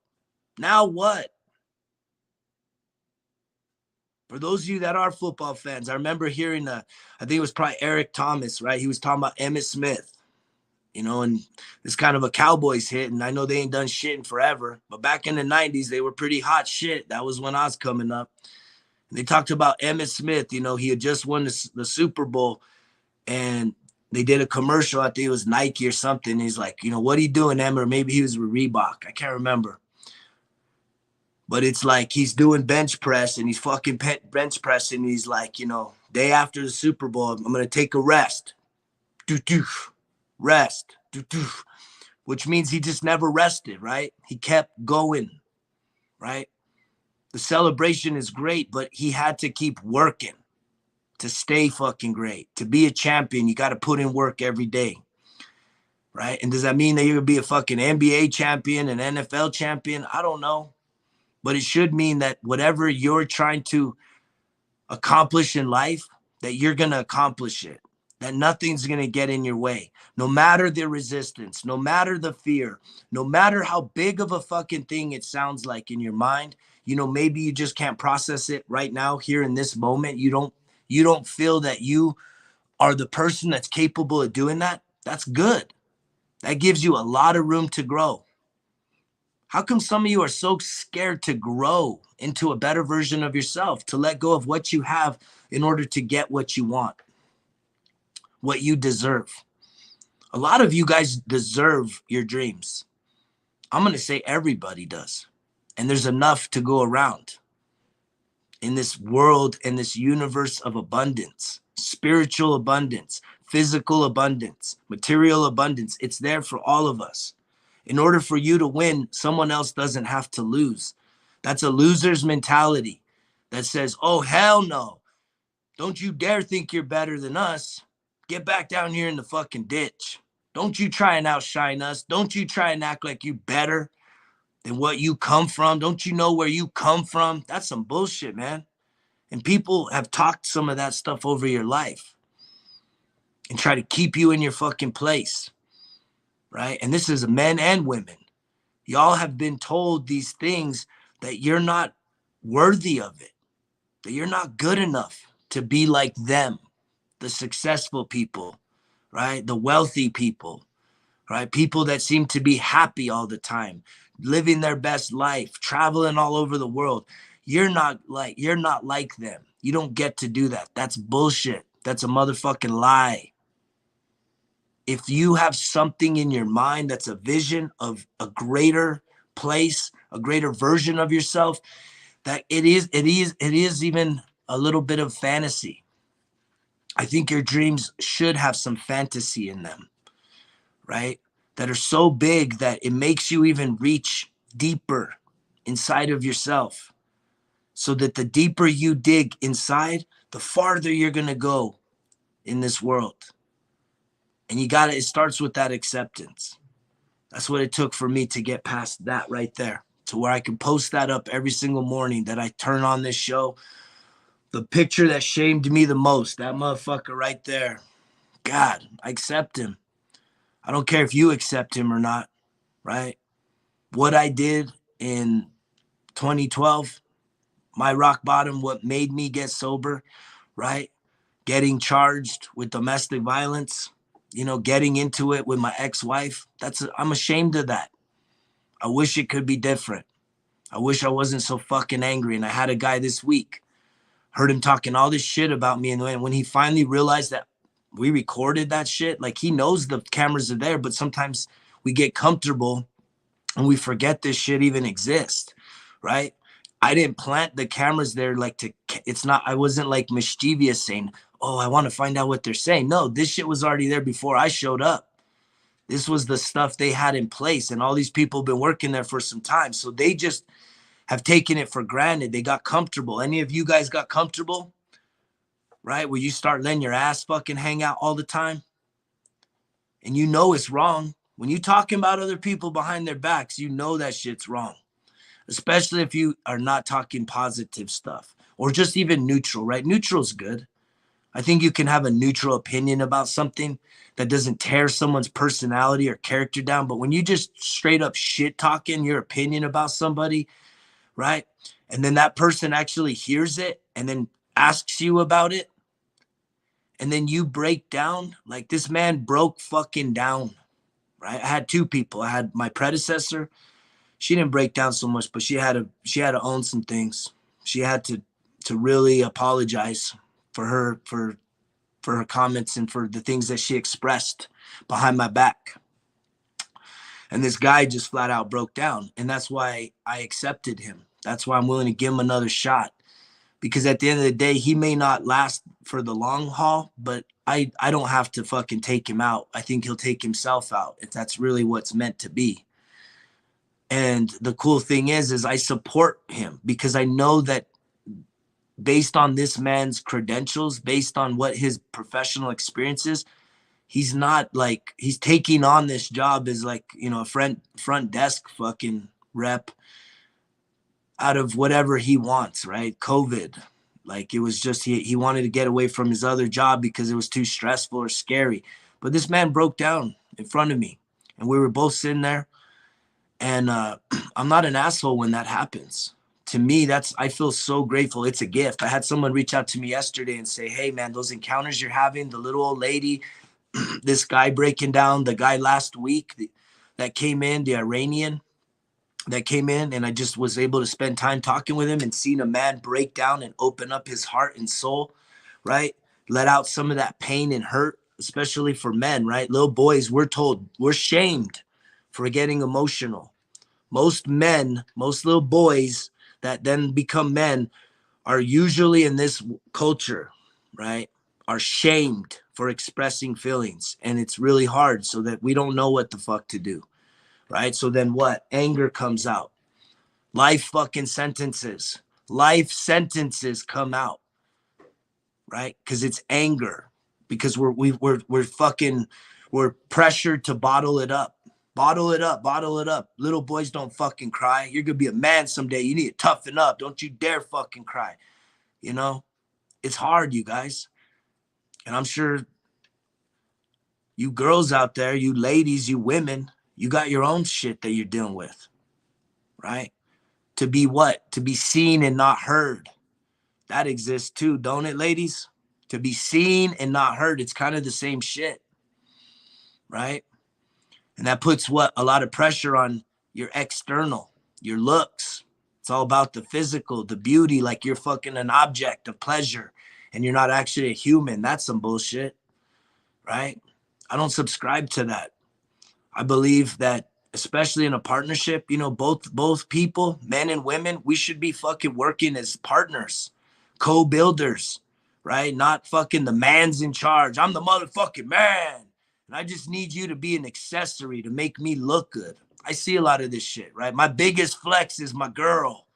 Now what? For those of you that are football fans, I remember hearing, I think it was probably Eric Thomas, right? He was talking about Emmitt Smith, and it's kind of a Cowboys hit. And I know they ain't done shit in forever, but back in the 90s, they were pretty hot shit. That was when I was coming up. And they talked about Emmitt Smith. He had just won the Super Bowl, and they did a commercial. I think it was Nike or something. He's like, what are you doing, Emmitt? Or maybe he was with Reebok. I can't remember. But it's like he's doing bench press and he's fucking bench pressing. And he's like, day after the Super Bowl, I'm going to take a rest. Rest. Which means he just never rested, right? He kept going, right? The celebration is great, but he had to keep working to stay fucking great. To be a champion, you got to put in work every day, right? And does that mean that you're going to be a fucking NBA champion, an NFL champion? I don't know. But it should mean that whatever you're trying to accomplish in life, that you're going to accomplish it, that nothing's going to get in your way, no matter the resistance, no matter the fear, no matter how big of a fucking thing it sounds like in your mind. Maybe you just can't process it right now here in this moment. You don't feel that you are the person that's capable of doing that. That's good. That gives you a lot of room to grow. How come some of you are so scared to grow into a better version of yourself, to let go of what you have in order to get what you want, what you deserve? A lot of you guys deserve your dreams. I'm going to say everybody does. And there's enough to go around in this world, in this universe of abundance, spiritual abundance, physical abundance, material abundance. It's there for all of us. In order for you to win, someone else doesn't have to lose. That's a loser's mentality that says, oh, hell no. Don't you dare think you're better than us. Get back down here in the fucking ditch. Don't you try and outshine us. Don't you try and act like you better than what you come from. Don't you know where you come from? That's some bullshit, man. And people have talked some of that stuff over your life and try to keep you in your fucking place. Right? And this is men and women. Y'all have been told these things, that you're not worthy of it, that you're not good enough to be like them, the successful people, right? The wealthy people, right? People that seem to be happy all the time, living their best life, traveling all over the world. You're not like them. You don't get to do that. That's bullshit. That's a motherfucking lie. If you have something in your mind that's a vision of a greater place, a greater version of yourself, that it is even a little bit of fantasy. I think your dreams should have some fantasy in them, right? That are so big that it makes you even reach deeper inside of yourself. So that the deeper you dig inside, the farther you're going to go in this world. And it starts with that acceptance. That's what it took for me to get past that right there, to where I can post that up every single morning that I turn on this show. The picture that shamed me the most, that motherfucker right there. God, I accept him. I don't care if you accept him or not, right? What I did in 2012, my rock bottom, what made me get sober, right? Getting charged with domestic violence, getting into it with my ex-wife. I'm ashamed of that. I wish it could be different. I wish I wasn't so fucking angry. And I had a guy this week, heard him talking all this shit about me. And when he finally realized that we recorded that shit, like, he knows the cameras are there, but sometimes we get comfortable and we forget this shit even exists, right? I didn't plant the cameras there like to, it's not, I wasn't like mischievous saying, oh, I want to find out what they're saying. No, this shit was already there before I showed up. This was the stuff they had in place, and all these people have been working there for some time. So they just have taken it for granted. They got comfortable. Any of you guys got comfortable, right? Where you start letting your ass fucking hang out all the time, and you know it's wrong. When you talking about other people behind their backs, you know that shit's wrong, especially if you are not talking positive stuff or just even neutral, right? Neutral's good. I think you can have a neutral opinion about something that doesn't tear someone's personality or character down. But when you just straight up shit talking your opinion about somebody, right? And then that person actually hears it and then asks you about it. And then you break down, like this man broke fucking down, right? I had two people. I had my predecessor. She didn't break down so much, but she had to own some things. She had to really apologize for her comments and for the things that she expressed behind my back. And this guy just flat out broke down. And that's why I accepted him. That's why I'm willing to give him another shot. Because at the end of the day, he may not last for the long haul, but I don't have to fucking take him out. I think he'll take himself out if that's really what's meant to be. And the cool thing is I support him because I know that based on this man's credentials, based on what his professional experience is, he's not like, he's taking on this job as like, you know, a front desk fucking rep out of whatever he wants, right? COVID. Like it was just, he wanted to get away from his other job because it was too stressful or scary. But this man broke down in front of me and we were both sitting there. And I'm not an asshole when that happens. To me, I feel so grateful. It's a gift. I had someone reach out to me yesterday and say, hey man, those encounters you're having, the little old lady, this guy breaking down, the guy last week that came in, the Iranian that came in, and I just was able to spend time talking with him and seeing a man break down and open up his heart and soul, right? Let out some of that pain and hurt, especially for men, right? Little boys, we're told, we're shamed for getting emotional. Most men, most little boys that then become men are usually in this culture, right? Are shamed for expressing feelings. And it's really hard so that we don't know what the fuck to do, right? So then what? Anger comes out. Life sentences come out, right? Because it's anger. Because we're pressured to bottle it up. Bottle it up. Little boys don't fucking cry. You're gonna be a man someday. You need to toughen up. Don't you dare fucking cry. You know, it's hard, you guys. And I'm sure you girls out there, you ladies, you women, you got your own shit that you're dealing with, right? To be what? To be seen and not heard. That exists too, don't it, ladies? To be seen and not heard. It's kind of the same shit, right? And that puts what? A lot of pressure on your external, your looks. It's all about the physical, the beauty, like you're fucking an object of pleasure and you're not actually a human. That's some bullshit, right? I don't subscribe to that. I believe that, especially in a partnership, you know, both people, men and women, we should be fucking working as partners, co-builders, right? Not fucking the man's in charge. I'm the motherfucking man. And I just need you to be an accessory to make me look good. I see a lot of this shit, right? My biggest flex is my girl,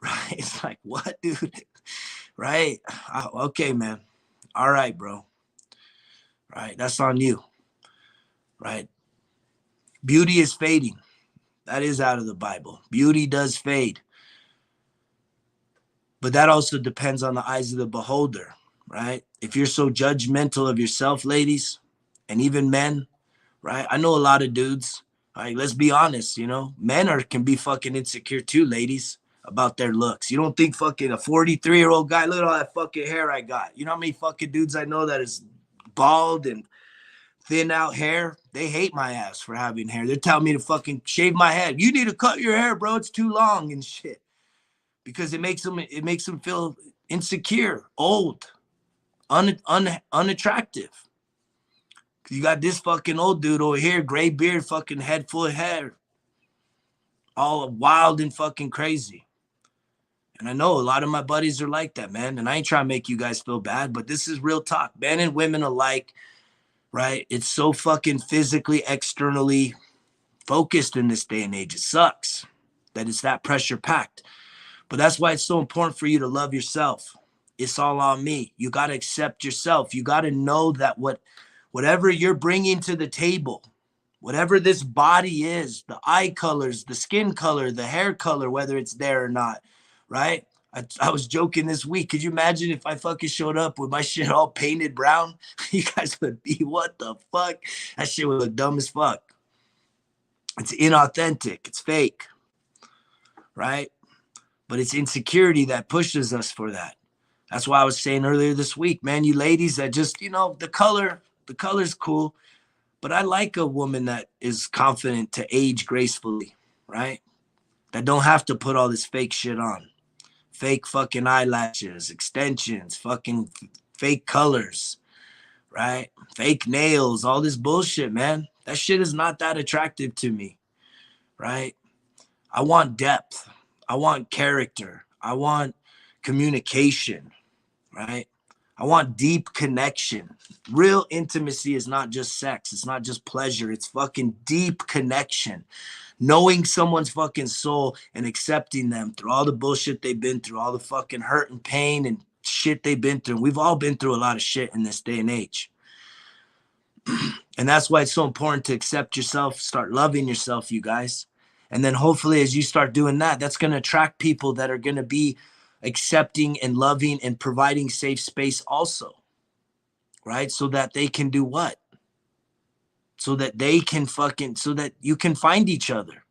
right? It's like, what, dude? Right? Okay, man. All right, bro. Right? That's on you, right? Beauty is fading. That is out of the Bible. Beauty does fade. But that also depends on the eyes of the beholder, right? If you're so judgmental of yourself, ladies, and even men, right? I know a lot of dudes. Like, let's be honest, you know, men can be fucking insecure too, ladies, about their looks. You don't think fucking a 43-year-old guy, look at all that fucking hair I got. You know how many fucking dudes I know that is bald and thin out hair? They hate my ass for having hair. They're telling me to fucking shave my head. You need to cut your hair, bro. It's too long and shit. Because it makes them feel insecure, old, unattractive. You got this fucking old dude over here, gray beard, fucking head full of hair, all wild and fucking crazy. And I know a lot of my buddies are like that, man. And I ain't trying to make you guys feel bad, but this is real talk. Men and women alike, right? It's so fucking physically, externally focused in this day and age. It sucks that it's that pressure packed. But that's why it's so important for you to love yourself. It's all on me. You got to accept yourself. You got to know that whatever you're bringing to the table, whatever this body is, the eye colors, the skin color, the hair color, whether it's there or not, right? I was joking this week. Could you imagine if I fucking showed up with my shit all painted brown? You guys would be, what the fuck? That shit would look dumb as fuck. It's inauthentic. It's fake, right? But it's insecurity that pushes us for that. That's why I was saying earlier this week, man, you ladies that just, the color's cool. But I like a woman that is confident to age gracefully, right? That don't have to put all this fake shit on. Fake fucking eyelashes, extensions, fucking fake colors, right? Fake nails, all this bullshit, man. That shit is not that attractive to me, right? I want depth. I want character. I want communication, right? I want deep connection. Real intimacy is not just sex. It's not just pleasure. It's fucking deep connection. Knowing someone's fucking soul and accepting them through all the bullshit they've been through, all the fucking hurt and pain and shit they've been through. We've all been through a lot of shit in this day and age. And that's why it's so important to accept yourself, start loving yourself, you guys. And then hopefully as you start doing that, that's going to attract people that are going to be accepting and loving and providing safe space also, right? So that they can do what? So that they can so that you can find each other.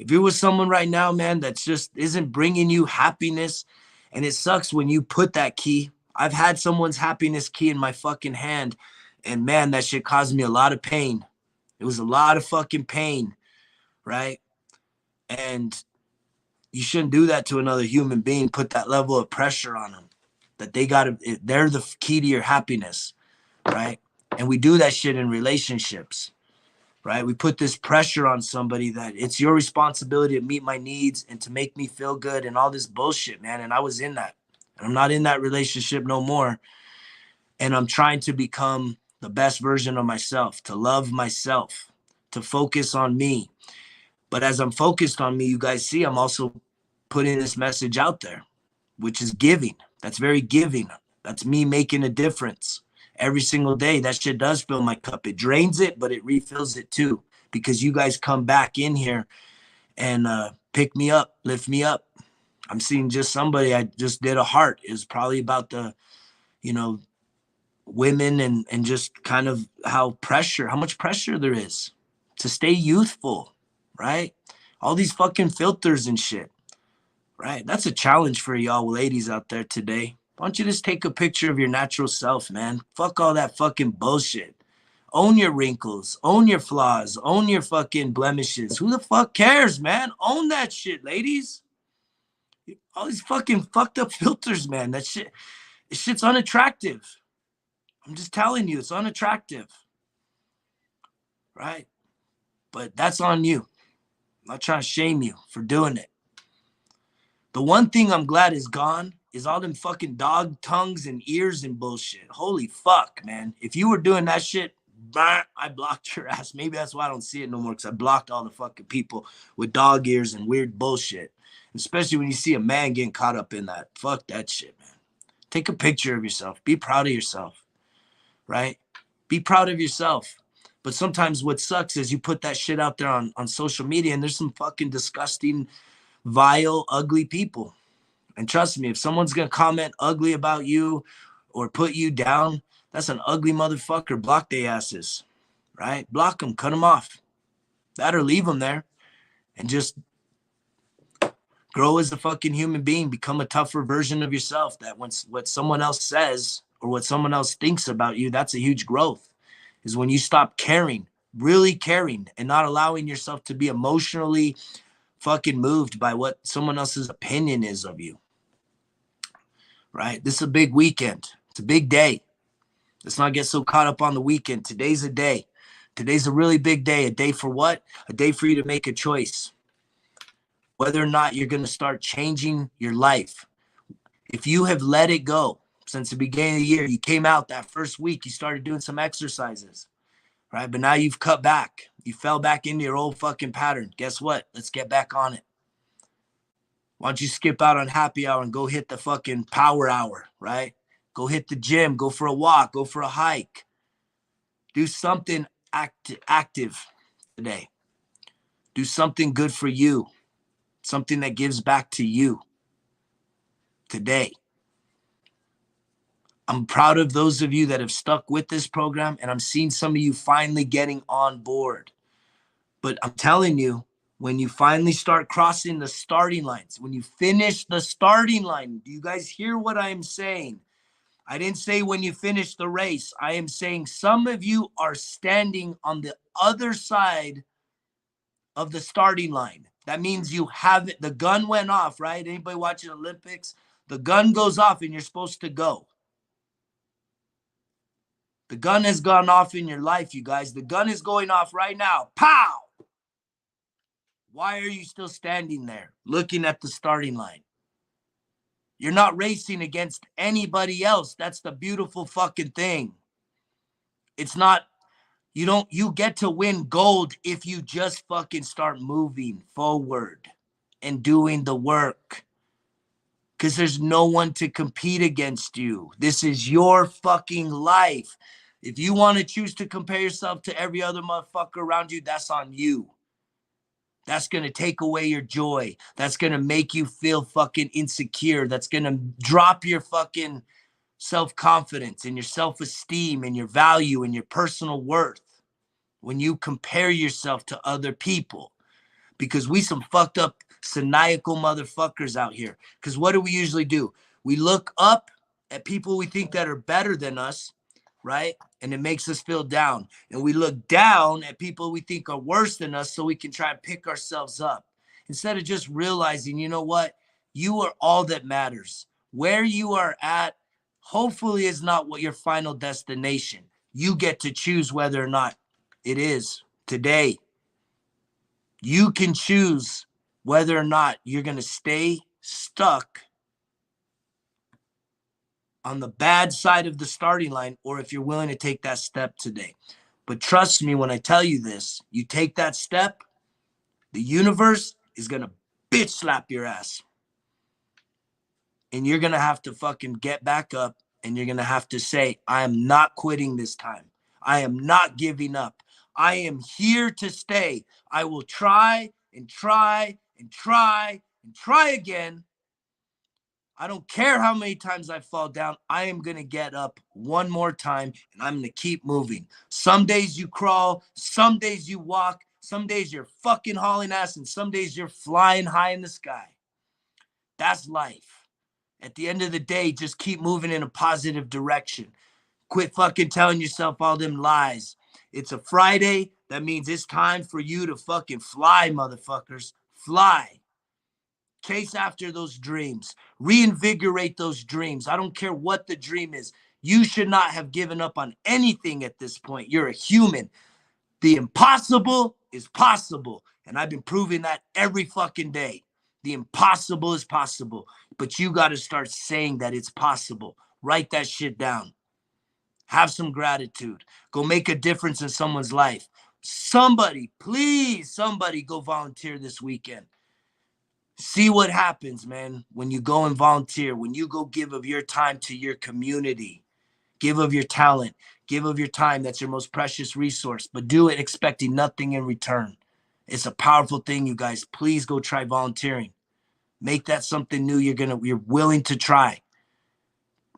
If you're with someone right now, man, that's just isn't bringing you happiness, and it sucks when you put that key. I've had someone's happiness key in my fucking hand, and man, that shit caused me a lot of pain. It was a lot of fucking pain, right? And you shouldn't do that to another human being, put that level of pressure on them, that they're the key to your happiness, right? And we do that shit in relationships, right? We put this pressure on somebody that it's your responsibility to meet my needs and to make me feel good and all this bullshit, man. And I was in that. And I'm not in that relationship no more. And I'm trying to become the best version of myself, to love myself, to focus on me. But as I'm focused on me, you guys see, I'm also putting this message out there, which is giving. That's very giving. That's me making a difference every single day. That shit does fill my cup. It drains it, but it refills it too, because you guys come back in here and pick me up, lift me up. I'm seeing just somebody, I just did a heart. It was probably about the, women and just kind of how much pressure there is to stay youthful, right? All these fucking filters and shit, right? That's a challenge for y'all ladies out there today. Why don't you just take a picture of your natural self, man? Fuck all that fucking bullshit. Own your wrinkles, own your flaws, own your fucking blemishes. Who the fuck cares, man? Own that shit, ladies. All these fucking fucked up filters, man. This shit's unattractive. I'm just telling you, it's unattractive, right? But that's on you. I'm not trying to shame you for doing it. The one thing I'm glad is gone is all them fucking dog tongues and ears and bullshit. Holy fuck, man. If you were doing that shit, I blocked your ass. Maybe that's why I don't see it no more, because I blocked all the fucking people with dog ears and weird bullshit. Especially when you see a man getting caught up in that. Fuck that shit, man. Take a picture of yourself. Be proud of yourself, right? Be proud of yourself. But sometimes what sucks is you put that shit out there on social media, and there's some fucking disgusting, vile, ugly people. And trust me, if someone's going to comment ugly about you or put you down, that's an ugly motherfucker. Block their asses, right? Block them, cut them off. That or leave them there and just grow as a fucking human being. Become a tougher version of yourself. That when what someone else says or what someone else thinks about you, that's a huge growth. Is when you stop caring, really caring, and not allowing yourself to be emotionally fucking moved by what someone else's opinion is of you. Right? This is a big weekend. It's a big day. Let's not get so caught up on the weekend. Today's a day. Today's a really big day. A day for what? A day for you to make a choice. whether or not you're going to start changing your life. If you have let it go since the beginning of the year, you came out that first week, you started doing some exercises, right? But now you've cut back. You fell back into your old fucking pattern. Guess what? Let's get back on it. Why don't you skip out on happy hour and go hit the fucking power hour, right? Go hit the gym, go for a walk, go for a hike. Do something active today. Do something good for you. Something that gives back to you today. I'm proud of those of you that have stuck with this program, and I'm seeing some of you finally getting on board. But I'm telling you, when you finally start crossing the starting lines, when you finish the starting line, do you guys hear what I'm saying? I didn't say when you finish the race. I am saying some of you are standing on the other side of the starting line. That means you have it. The gun went off, right? Anybody watching Olympics? The gun goes off and you're supposed to go. The gun has gone off in your life, you guys. The gun is going off right now. Pow! Why are you still standing there looking at the starting line? You're not racing against anybody else. That's the beautiful fucking thing. It's not, you get to win gold if you just fucking start moving forward and doing the work. Because there's no one to compete against you. This is your fucking life. If you want to choose to compare yourself to every other motherfucker around you, that's on you. That's going to take away your joy. That's going to make you feel fucking insecure. That's going to drop your fucking self-confidence and your self-esteem and your value and your personal worth when you compare yourself to other people. Because we some fucked up, maniacal motherfuckers out here. Because what do we usually do? We look up at people we think that are better than us, right? And it makes us feel down. And we look down at people we think are worse than us so we can try and pick ourselves up. Instead of just realizing, you know what? You are all that matters. Where you are at, hopefully is not what your final destination. You get to choose whether or not it is today. You can choose whether or not you're going to stay stuck on the bad side of the starting line or if you're willing to take that step today. But trust me when I tell you this, you take that step, the universe is going to bitch slap your ass. And you're going to have to fucking get back up and you're going to have to say, I am not quitting this time. I am not giving up. I am here to stay. I will try and try and try and try again. I don't care how many times I fall down. I am going to get up one more time and I'm going to keep moving. Some days you crawl, some days you walk, some days you're fucking hauling ass, and some days you're flying high in the sky. That's life. At the end of the day, just keep moving in a positive direction. Quit fucking telling yourself all them lies. It's a Friday. That means it's time for you to fucking fly, motherfuckers. Fly. Chase after those dreams. Reinvigorate those dreams. I don't care what the dream is. You should not have given up on anything at this point. You're a human. The impossible is possible. And I've been proving that every fucking day. The impossible is possible. But you got to start saying that it's possible. Write that shit down. Have some gratitude. Go make a difference in someone's life. Somebody, please, somebody go volunteer this weekend. See what happens, man, when you go and volunteer, when you go give of your time to your community, give of your talent, give of your time. That's your most precious resource, but do it expecting nothing in return. It's a powerful thing, you guys. Please go try volunteering. Make that something new you're willing to try.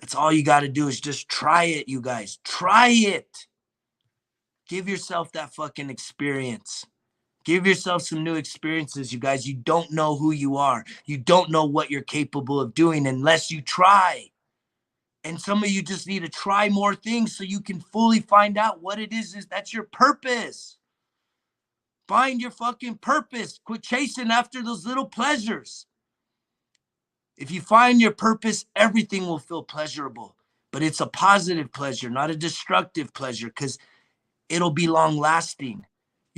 That's all you got to do is just try it, you guys. Try it. Give yourself that fucking experience. Give yourself some new experiences, you guys. You don't know who you are. You don't know what you're capable of doing unless you try. And some of you just need to try more things so you can fully find out what it is that's your purpose. Find your fucking purpose. Quit chasing after those little pleasures. If you find your purpose, everything will feel pleasurable. But it's a positive pleasure, not a destructive pleasure, because it'll be long lasting.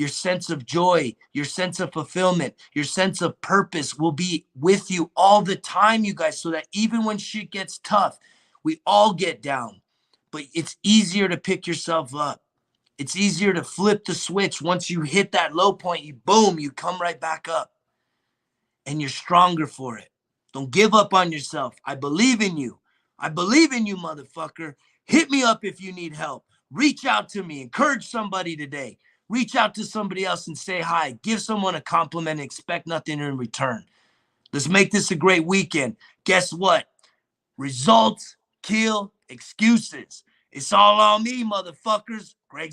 Your sense of joy, your sense of fulfillment, your sense of purpose will be with you all the time, you guys, so that even when shit gets tough, we all get down, but it's easier to pick yourself up. It's easier to flip the switch. Once you hit that low point, you boom, you come right back up and you're stronger for it. Don't give up on yourself. I believe in you. I believe in you, motherfucker. Hit me up if you need help. Reach out to me. Encourage somebody today. Reach out to somebody else and say hi. Give someone a compliment and expect nothing in return. Let's make this a great weekend. Guess what? Results kill excuses. It's all on me, motherfuckers. Greg